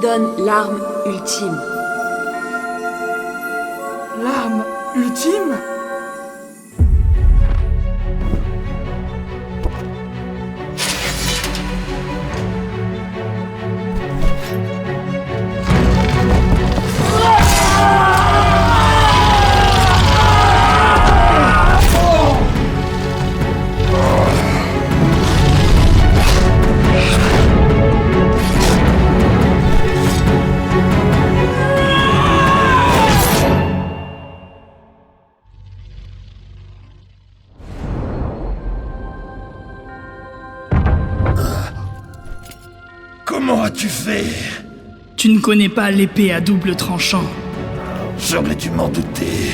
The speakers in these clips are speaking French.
donne l'arme ultime. L'arme ultime? Comment as-tu fait? Tu ne connais pas l'épée à double tranchant. J'aurais dû m'en douter.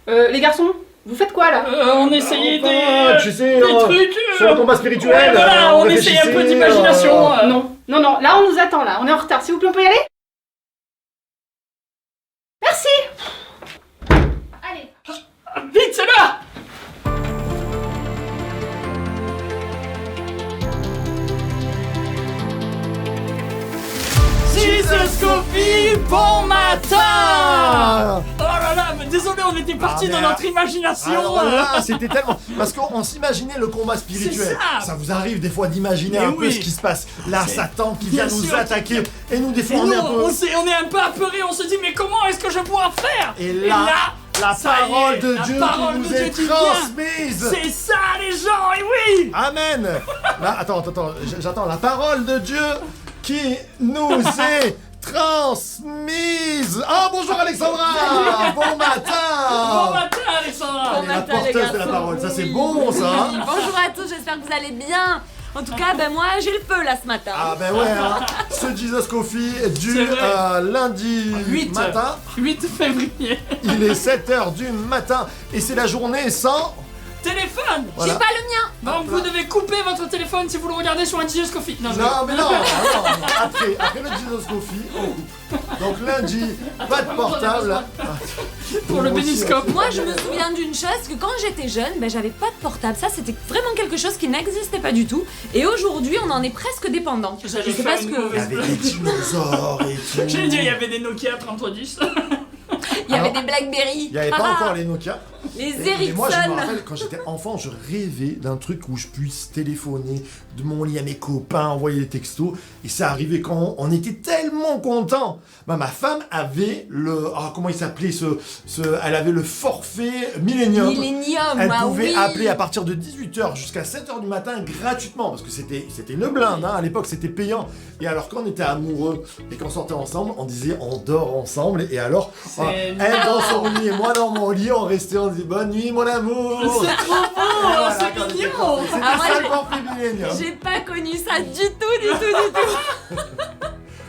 Les garçons, vous faites quoi là? On essayait Tu sais, des trucs. sur le combat spirituel. Ouais, voilà, on essayait un peu réfléchissait, d'imagination. Non, là on nous attend là, on est en retard, s'il vous plaît, on peut y aller? Merci. Allez. Vite, c'est là! Jesus Coffee, bon matin! Oh là là, mais désolé, on était partis dans notre imagination. Alors là, c'était tellement... Parce qu'on s'imaginait le combat spirituel. C'est Ça vous arrive des fois d'imaginer Mais un peu oui. ce qui se passe. Là, C'est- Satan qui Bien vient nous sûr. attaquer. Et nous, des fois, Et on nous, est un peu... on est un peu apeurés, on se dit, mais comment est-ce que je vais pouvoir faire? Et là, la ça y est, parole de la Dieu parole qui de nous Dieu est qui vient. transmise. C'est ça, les gens, et oui! Amen. Là, attends, j'attends. La parole de Dieu qui nous est transmise. Ah, bonjour Alexandra. Bon matin. Bon matin, Alexandra! Elle est la matin, les porteuse de la garçons. parole. Ça, c'est bon, ça. Oui, bonjour à tous, j'espère que vous allez bien. En tout cas, ben moi j'ai le feu là ce matin. Ah ben ouais, hein. Ce Jesus Coffee du C'est vrai. lundi 8 matin. 8 février. Il est 7h du matin et c'est la journée sans... Téléphone! Voilà. J'ai pas le mien. Donc vous devez couper votre téléphone si vous le regardez sur un Jesus Coffee. Non mais non, après le Jesus Coffee, on coupe. Donc lundi, pas de portable. Pour le Moi aussi, béniscope. Moi je me souviens d'une chose, que quand j'étais jeune, ben j'avais pas de portable. Ça c'était vraiment quelque chose qui n'existait pas du tout. Et aujourd'hui on en est presque dépendant. Vous allez Je sais faire pas ce une que... Il y mauvaise avait blague. des dinosaures et tout. J'allais dire, il y avait des Nokia 3310. Il y avait Alors, des Blackberry. Il n'y avait pas encore les Nokia. Les Et moi, je me Ericsson. rappelle, quand j'étais enfant, je rêvais d'un truc où je puisse téléphoner de mon lit à mes copains, envoyer des textos. Et ça arrivait quand on était tellement contents. Bah, ma femme avait le... Ah, comment il s'appelait elle avait le forfait Millennium. Millennium, Elle ah pouvait oui. appeler à partir de 18h jusqu'à 7h du matin gratuitement. Parce que c'était une blinde, hein. À l'époque, c'était payant. Et alors, quand on était amoureux et qu'on sortait ensemble, on disait on dort ensemble. Et alors, elle dans son lit et moi dans mon lit, on restait, on disait bonne nuit, mon amour. C'est trop beau! Voilà, C'est quand mignon! C'était Ah, moi, ça j'ai- le forfait Millennium. J'ai pas connu ça du tout.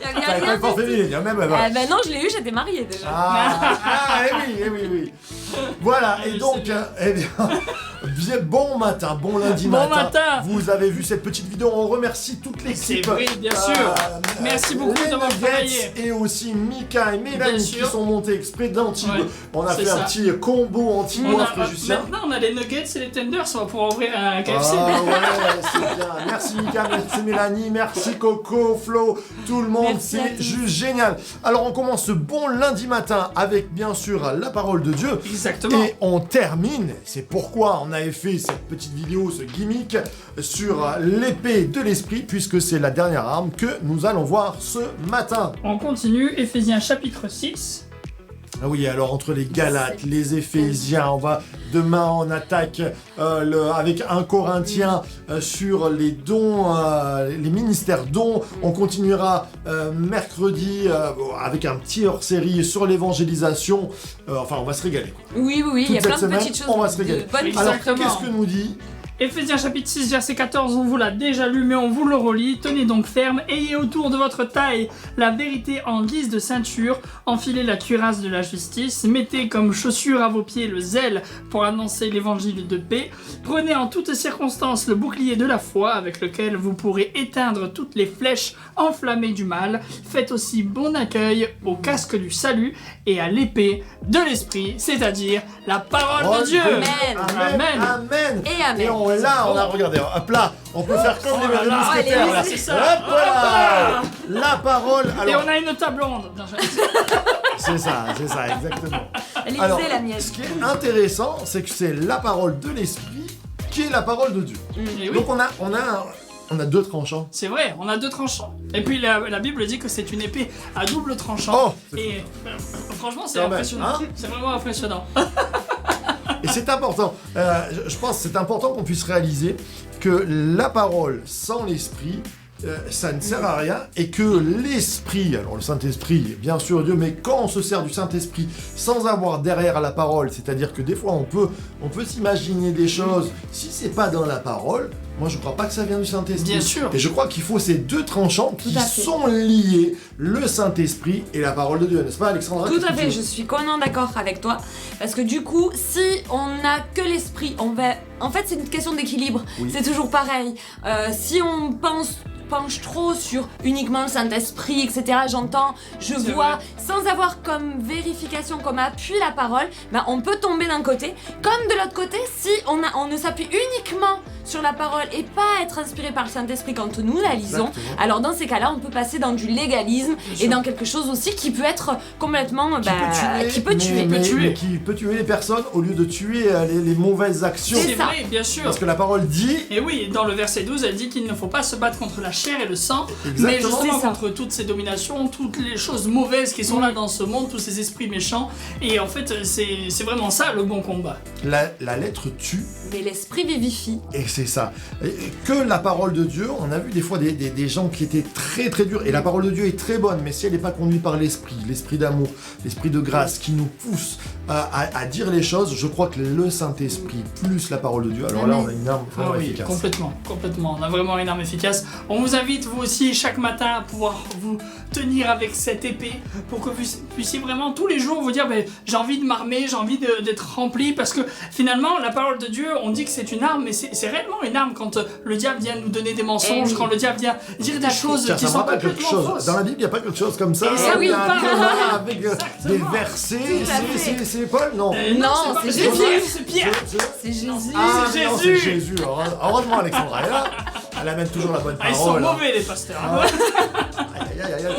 Il y avait T'avais pas rien le forfait du tout. Millennium, même. Ah ben non, je l'ai eu, j'étais mariée déjà. Oui. Voilà, et donc, eh bien, bon matin, bon lundi Bon matin. matin. Vous avez vu cette petite vidéo, on remercie toute C'est l'équipe. vrai, bien sûr. Merci beaucoup les d'avoir Nuggets travaillé. Et aussi Mika et Mélanie Bien qui sûr. sont montés exprès d'Antibes. Ouais, On a c'est fait un ça. petit combo Antibes Fréjusien. Maintenant, on a les nuggets et les tenders, on va pouvoir ouvrir un KFC. Ah ouais, c'est bien. Merci Mika, merci Mélanie, merci Coco, Flo, tout le monde, Merci à c'est tous. juste génial. Alors on commence ce bon lundi matin avec bien sûr la parole de Dieu. Exactement. Et on termine, c'est pourquoi on avait fait cette petite vidéo, ce gimmick sur l'épée de l'esprit, puisque c'est la dernière arme que nous allons voir ce matin. On continue, Éphésiens chapitre 6. Ah oui, alors entre les Galates, les Éphésiens, demain on attaque avec un Corinthien sur les dons, les ministères dons. On continuera mercredi avec un petit hors-série sur l'évangélisation. Enfin, on va se régaler, quoi. Oui, il y a Toute plein cette de semaine, petites choses. on va se régaler. de bonnes Oui, Alors, exactement. qu'est-ce que nous dit Éphésiens chapitre 6 verset 14, on vous l'a déjà lu mais on vous le relit. Tenez donc ferme, ayez autour de votre taille la vérité en guise de ceinture, enfilez la cuirasse de la justice, mettez comme chaussure à vos pieds le zèle pour annoncer l'évangile de paix, prenez en toutes circonstances le bouclier de la foi avec lequel vous pourrez éteindre toutes les flèches enflammées du mal, faites aussi bon accueil au casque du salut et à l'épée de l'esprit, c'est-à-dire la parole de Dieu. Amen. Amen. Amen. Et amen. Et on a regardé, hop là, on peut faire comme Oh là les là, mousquetaires, là. c'est ça. Hop là, la parole. Et Alors, on a une table ronde. Non, c'est ça, exactement. Elle Alors, lisait la mienne. ce qui est intéressant, c'est que c'est la parole de l'esprit qui est la parole de Dieu. Et oui. Donc on a deux tranchants. C'est vrai, on a deux tranchants. Et puis la Bible dit que c'est une épée à double tranchant. Oh, Et franchement, c'est Quand même, impressionnant. hein. C'est vraiment impressionnant. Et c'est important. Je pense que c'est important qu'on puisse réaliser que la parole sans l'esprit, ça ne sert à rien, et que l'esprit, alors le Saint-Esprit, bien sûr Dieu, mais quand on se sert du Saint-Esprit sans avoir derrière la parole, c'est-à-dire que des fois on peut s'imaginer des choses, si c'est pas dans la parole, moi je crois pas que ça vient du Saint-Esprit. Bien sûr. Et je crois qu'il faut ces deux tranchants qui Tout à fait. sont liés, le Saint-Esprit et la parole de Dieu, n'est-ce pas Alexandra? Tout Qu'est-ce à que tu fait, veux je suis complètement d'accord avec toi. Parce que du coup, si on n'a que l'esprit, on va. En fait, c'est une question d'équilibre. Oui. C'est toujours pareil. Si on penche trop sur uniquement le Saint-Esprit, etc., j'entends, je C'est vois, vrai. sans avoir comme vérification, comme appui la parole, ben on peut tomber d'un côté. Comme de l'autre côté, si on ne s'appuie uniquement sur la parole et pas être inspiré par le Saint-Esprit quand nous la lisons, Exactement. alors dans ces cas-là, on peut passer dans du légalisme Bien et sûr. dans quelque chose aussi qui peut être complètement... qui peut tuer, mais qui peut tuer les personnes au lieu de tuer les mauvaises actions. C'est C'est ça. vrai, bien sûr. Parce que la parole dit, Et oui, dans le verset 12, elle dit qu'il ne faut pas se battre contre la chair et le sang, mais Exactement. justement C'est ça. contre toutes ces dominations, toutes les choses mauvaises qui sont là dans ce monde, tous ces esprits méchants. Et en fait, c'est vraiment ça le bon combat. la lettre tue, Mais l'esprit vivifie. et c'est ça. Et que la parole de Dieu, on a vu des fois des gens qui étaient très très durs, et la parole de Dieu est très bonne, mais si elle n'est pas conduite par l'esprit d'amour, l'esprit de grâce qui nous pousse à dire les choses, je crois que le Saint-Esprit plus la parole de Dieu, alors là on a une arme Ah vraiment oui, efficace. complètement. On a vraiment une arme efficace. On vous invite, vous aussi, chaque matin à pouvoir vous tenir avec cette épée pour que vous puissiez vraiment tous les jours vous dire ben, j'ai envie de m'armer, j'ai envie d'être rempli, parce que finalement, la parole de Dieu, on dit que c'est une arme, mais c'est réellement une arme quand le diable vient nous donner des mensonges, Eh oui. quand le diable vient dire des choses Tiens, qui ça me sont rappelle quelque complètement chose. fausses. Dans la Bible, il n'y a pas quelque chose comme ça. Et ça, il y a oui, un pas- combat avec Exactement. des versets. Tout à fait. C'est Paul? Non. Non, c'est Pierre, Jésus. c'est Pierre. C'est Jésus. Ah, c'est non, Jésus. c'est Jésus. Heureusement, Alexandra est là. Elle amène toujours la bonne Ah, ils sont parole. hein. mauvais les pasteurs. Ah. Aïe, aïe, aïe, aïe.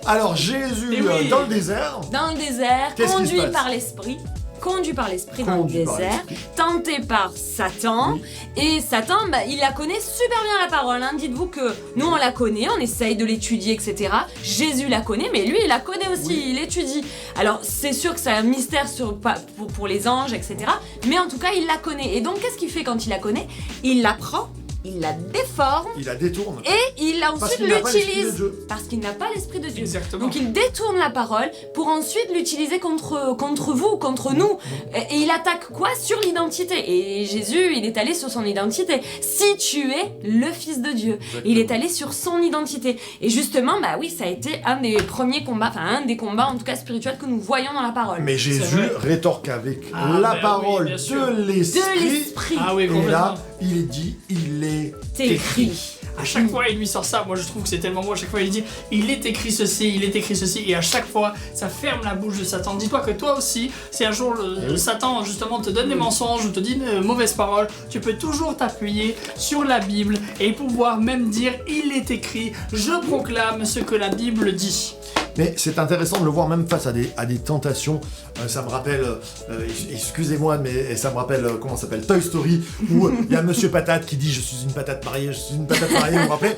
Alors, Jésus, Et oui. dans le désert, Dans le désert, Qu'est-ce qui se conduit passe par l'esprit. Conduit par l'esprit dans le Conduit par désert, l'esprit. tenté par Satan, Oui. et Satan, il la connaît super bien la parole. Hein. Dites-vous que nous on la connaît, on essaye de l'étudier, etc. Jésus la connaît, mais lui il la connaît aussi, Oui. il l'étudie. Alors c'est sûr que c'est un mystère pour les anges, etc. Mais en tout cas il la connaît. Et donc qu'est-ce qu'il fait quand il la connaît? Il la prend, il la déforme, il la détourne. et il Parce ensuite qu'il n'a pas l'esprit de l'utilise. Dieu. Parce qu'il n'a pas l'esprit de Dieu. Exactement. Donc il détourne la parole pour ensuite l'utiliser contre vous, contre nous. Et il attaque quoi? Sur l'identité. Et Jésus, il est allé sur son identité. Si tu es le Fils de Dieu, il est allé sur son identité. Et justement, bah oui, ça a été un des premiers combats, enfin un des combats en tout cas spirituels que nous voyons dans la parole. Mais Jésus vrai. rétorque avec Ah, la ben oui, parole bien sûr. de De l'esprit. l'esprit. Ah oui, Et complètement. là, il est dit, il est écrit. À chaque fois, il lui sort ça. Moi, je trouve que c'est tellement beau. À chaque fois, il dit il est écrit ceci, il est écrit ceci. Et à chaque fois, ça ferme la bouche de Satan. Dis-toi que toi aussi, si un jour oui. Satan, justement, te donne des mensonges ou te dit une mauvaise parole, tu peux toujours t'appuyer sur la Bible et pouvoir même dire il est écrit, je proclame ce que la Bible dit. Mais c'est intéressant de le voir même face à des tentations. Ça me rappelle, excusez-moi, mais ça me rappelle, comment ça s'appelle, Toy Story, où il y a Monsieur Patate qui dit « Je suis une patate mariée, je suis une patate mariée », vous vous rappelez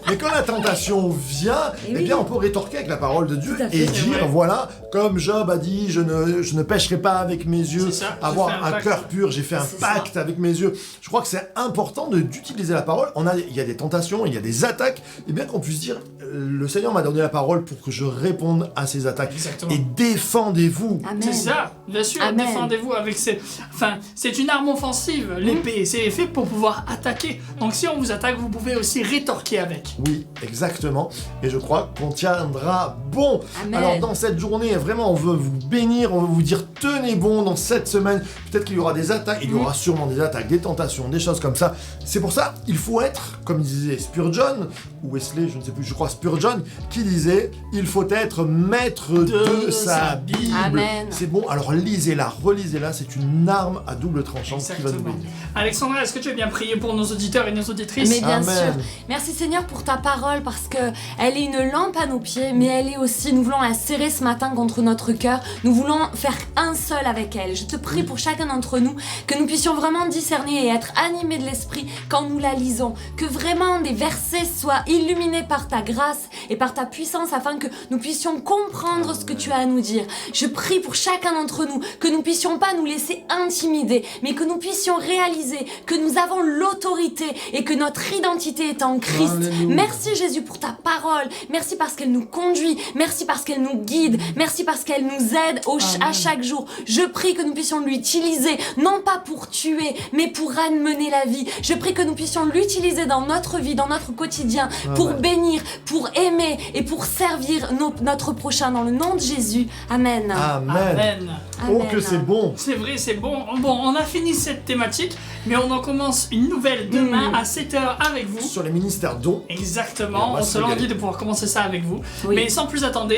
mais quand la tentation vient, Et eh bien on peut rétorquer avec la parole de Dieu Tout à fait. et C'est dire vrai. voilà, comme Job a dit « Je ne pêcherai pas avec mes yeux, C'est ça, j'ai avoir fait un un pacte. cœur pur, j'ai fait un C'est ça. pacte avec mes yeux ». Je crois que c'est important d'utiliser la parole. Il y a des tentations, il y a des attaques, et bien qu'on puisse dire « Le Seigneur m'a donné la parole pour que je répondre à ces attaques. Exactement. Et défendez-vous. Amen. C'est ça, bien sûr, Amen. défendez-vous avec ces... Enfin, c'est une arme offensive, l'épée, c'est fait pour pouvoir attaquer. Donc si on vous attaque, vous pouvez aussi rétorquer avec. Oui, exactement. Et je crois qu'on tiendra bon. Amen. Alors dans cette journée, vraiment, on veut vous bénir, on veut vous dire tenez bon dans cette semaine. Peut-être qu'il y aura des attaques, il y aura sûrement des attaques, des tentations, des choses comme ça. C'est pour ça, il faut être, comme disait Spurgeon, ou Wesley, je ne sais plus, je crois Spurgeon, qui disait, il faut être maître de sa Bible. Amen. C'est bon, alors lisez-la, relisez-la, c'est une arme à double tranchant qui va nous Exactement. bénir. Alexandra, est-ce que tu veux bien prier pour nos auditeurs et nos auditrices? Mais bien Amen. sûr. Merci Seigneur pour ta parole parce que elle est une lampe à nos pieds, mais elle est aussi, nous voulons la serrer ce matin contre notre cœur. Nous voulons faire un seul avec elle. Je te prie pour chacun d'entre nous que nous puissions vraiment discerner et être animés de l'esprit quand nous la lisons. Que vraiment des versets soient illuminés par ta grâce et par ta puissance afin que nous puissions comprendre ce que tu as à nous dire. Je prie pour chacun d'entre nous que nous puissions pas nous laisser intimider, mais que nous puissions réaliser que nous avons l'autorité et que notre identité est en Christ. Alléluia. Merci Jésus pour ta parole. Merci parce qu'elle nous conduit. Merci parce qu'elle nous guide. Merci parce qu'elle nous aide à chaque jour. Je prie que nous puissions l'utiliser, non pas pour tuer, mais pour amener la vie. Je prie que nous puissions l'utiliser dans notre vie, dans notre quotidien, pour bénir, pour aimer et pour servir notre prochain. Dans le nom de Jésus. Amen. Amen. Amen. Oh Amen. que c'est bon. C'est vrai, c'est bon. Bon, on a fini cette thématique, mais on en commence une nouvelle demain à 7h avec vous. Sur les ministères dons. Exactement, On va on se se régaler. languit de pouvoir commencer ça avec vous. Oui. Mais sans plus attendre,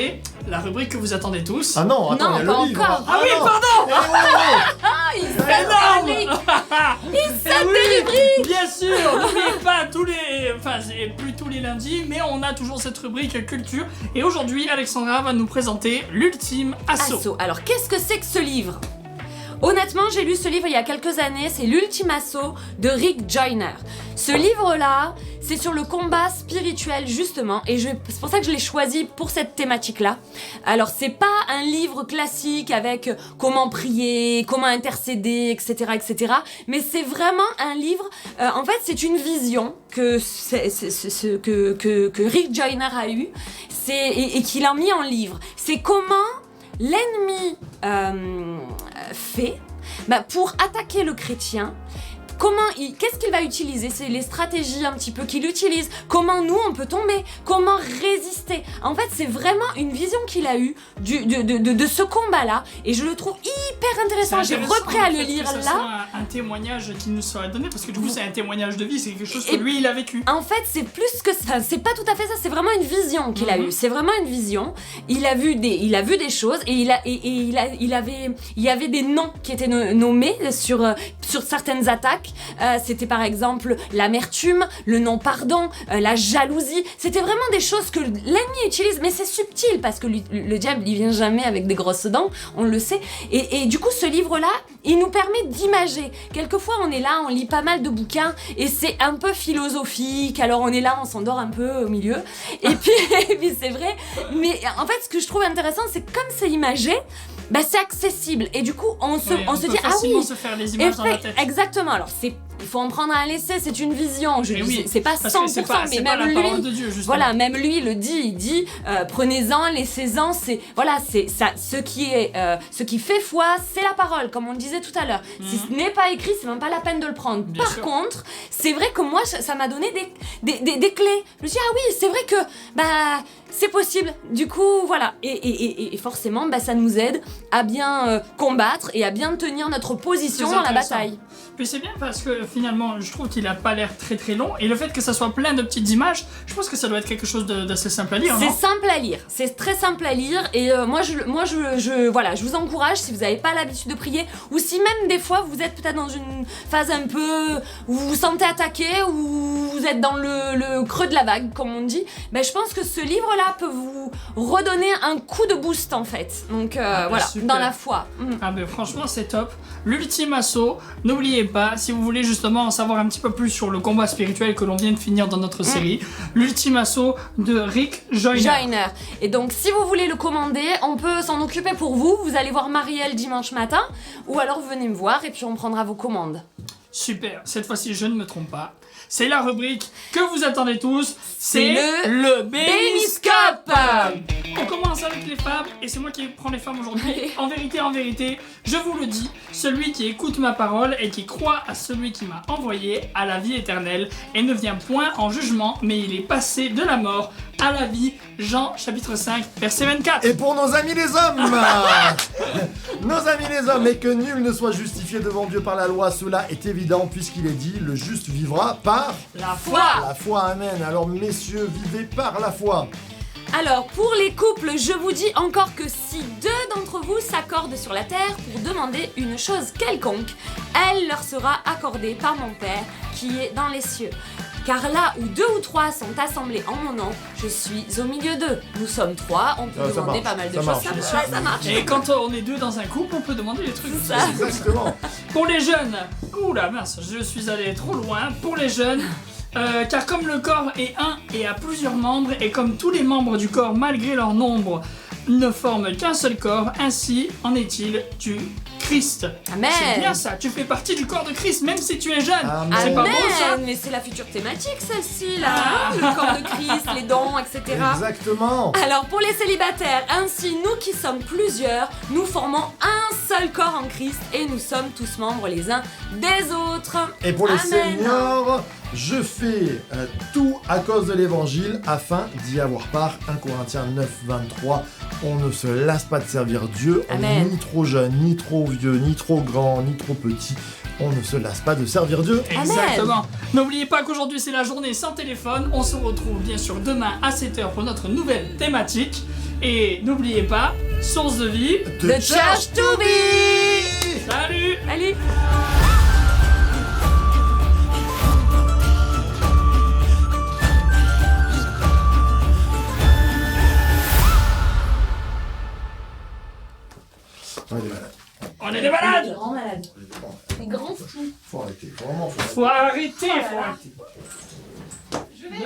la rubrique que vous attendez tous. Ah non, attends, Non, il y a pas le livre. encore. Ah oui, non. pardon. Eh, oh, oh. Il Énorme. rubriques. Bien sûr, n'oubliez pas c'est plus tous les lundis, mais on a toujours cette rubrique culture. Et aujourd'hui, Alexandra va nous présenter l'ultime assaut. Assaut. Alors, qu'est-ce que c'est que ce livre ? Honnêtement, j'ai lu ce livre il y a quelques années, c'est l'ultime assaut de Rick Joyner. Ce livre-là, c'est sur le combat spirituel justement, et c'est pour ça que je l'ai choisi pour cette thématique-là. Alors, c'est pas un livre classique avec comment prier, comment intercéder, etc., etc., mais c'est vraiment un livre, en fait, c'est une vision que Rick Joyner a eue, et qu'il a mis en livre. C'est comment l'ennemi fait pour attaquer le chrétien. Qu'est-ce qu'il va utiliser? C'est les stratégies un petit peu qu'il utilise. Comment nous on peut tomber? Comment résister? En fait, c'est vraiment une vision qu'il a eue de ce combat-là, et je le trouve hyper intéressant. J'ai repris à le lire que ce là. soit un témoignage qui nous sera donné, parce que du coup c'est un témoignage de vie, c'est quelque chose que lui il a vécu. En fait, c'est plus que ça, c'est pas tout à fait ça, c'est vraiment une vision qu'il a eue. C'est vraiment une vision. Il a vu des choses, et il y avait des noms qui étaient nommés sur certaines attaques. C'était par exemple l'amertume, le non-pardon, la jalousie. C'était vraiment des choses que l'ennemi utilise, mais c'est subtil parce que le diable il vient jamais avec des grosses dents, on le sait. Et du coup, ce livre-là, il nous permet d'imager. Quelquefois, on est là, on lit pas mal de bouquins et c'est un peu philosophique. Alors on est là, on s'endort un peu au milieu. Et puis c'est vrai. Mais en fait, ce que je trouve intéressant, c'est que comme c'est imagé, c'est accessible. Et du coup, on se peut dit, ah facilement oui, se faire des images dans la tête. exactement. Alors il faut en prendre à un laisser, c'est une vision. Mais oui, c'est pas 100%, parce que c'est pas mais la même parole lui. de Dieu, justement. Voilà, même lui le dit. Il dit, prenez-en, laissez-en. C'est ça. Ce qui fait foi, c'est la parole, comme on le disait tout à l'heure. Si ce n'est pas écrit, c'est même pas la peine de le prendre. Bien Par sûr. contre, c'est vrai que moi, ça m'a donné des clés. Je me suis dit, ah oui, c'est vrai que c'est possible. Du coup, voilà. Et forcément, ça nous aide à bien combattre et à bien tenir notre position Très dans la intéressant. bataille. Puis c'est bien parce que finalement, je trouve qu'il a pas l'air très très long, et le fait que ça soit plein de petites images, je pense que ça doit être quelque chose d'assez simple à lire, C'est non? simple à lire, c'est très simple à lire, et moi je vous encourage, si vous n'avez pas l'habitude de prier, ou si même des fois vous êtes peut-être dans une phase un peu où vous vous sentez attaqué, ou vous êtes dans le creux de la vague, comme on dit, je pense que ce livre-là peut vous redonner un coup de boost en fait. Donc voilà, super. dans la foi. Ah ben franchement c'est top. L'ultime assaut, n'oubliez pas, si vous voulez justement en savoir un petit peu plus sur le combat spirituel que l'on vient de finir dans notre série, l'ultime assaut de Rick Joyner. Et donc si vous voulez le commander, on peut s'en occuper pour vous. Vous allez voir Marielle dimanche matin, ou alors vous venez me voir et puis on prendra vos commandes. Super, cette fois-ci je ne me trompe pas. C'est la rubrique que vous attendez tous, c'est C'est le Béniscope. Béniscope. On commence avec les fables, et c'est moi qui prends les fables aujourd'hui. Allez. En vérité, je vous le dis, celui qui écoute ma parole et qui croit à celui qui m'a envoyé a la vie éternelle, et ne vient point en jugement, mais il est passé de la mort à la vie. Jean chapitre 5, verset 24. Et pour nos amis les hommes nos amis les hommes, et que nul ne soit justifié devant Dieu par la loi, cela est évident, puisqu'il est dit, le juste vivra par La foi. la foi, amen. Alors messieurs, vivez par la foi. Alors, pour les couples, je vous dis encore que si 2 d'entre vous s'accordent sur la terre pour demander une chose quelconque, elle leur sera accordée par mon Père qui est dans les cieux. Car là où 2 ou 3 sont assemblés en mon nom, je suis au milieu d'eux. Nous sommes 3, on peut Ça demander marche, pas mal de ça choses. marche. Ça marche. Et quand on est 2 dans un couple, on peut demander des trucs. C'est ça. Exactement. Pour les jeunes, oula mince, je suis allé trop loin. Pour les jeunes, car comme le corps est un et a plusieurs membres, et comme tous les membres du corps, malgré leur nombre, ne forment qu'un seul corps, ainsi en est-il du Christ. Amen. C'est bien ça, tu fais partie du corps de Christ, même si tu es jeune. Amen. C'est pas beau ça? Amen. Mais c'est la future thématique celle-ci là, hein, le corps de Christ, les dons, etc. Exactement. Alors pour les célibataires, ainsi nous qui sommes plusieurs, nous formons un seul corps en Christ et nous sommes tous membres les uns des autres. Et pour les Amen. seniors, je fais tout à cause de l'évangile afin d'y avoir part. 1 Corinthiens 9, 23. On ne se lasse pas de servir Dieu. On n'est Amen. ni trop jeune, ni trop vieux, ni trop grand, ni trop petit. On ne se lasse pas de servir Dieu. Exactement. N'oubliez pas qu'aujourd'hui c'est la journée sans téléphone. On se retrouve bien sûr demain à 7h pour notre nouvelle thématique. Et n'oubliez pas, source de vie. The Church to be. Salut! Allez. On est des malades. On est des malades! Grand malade. Des grands fous. Faut arrêter. Vraiment, faut arrêter. Faut arrêter, faut arrêter. Je vais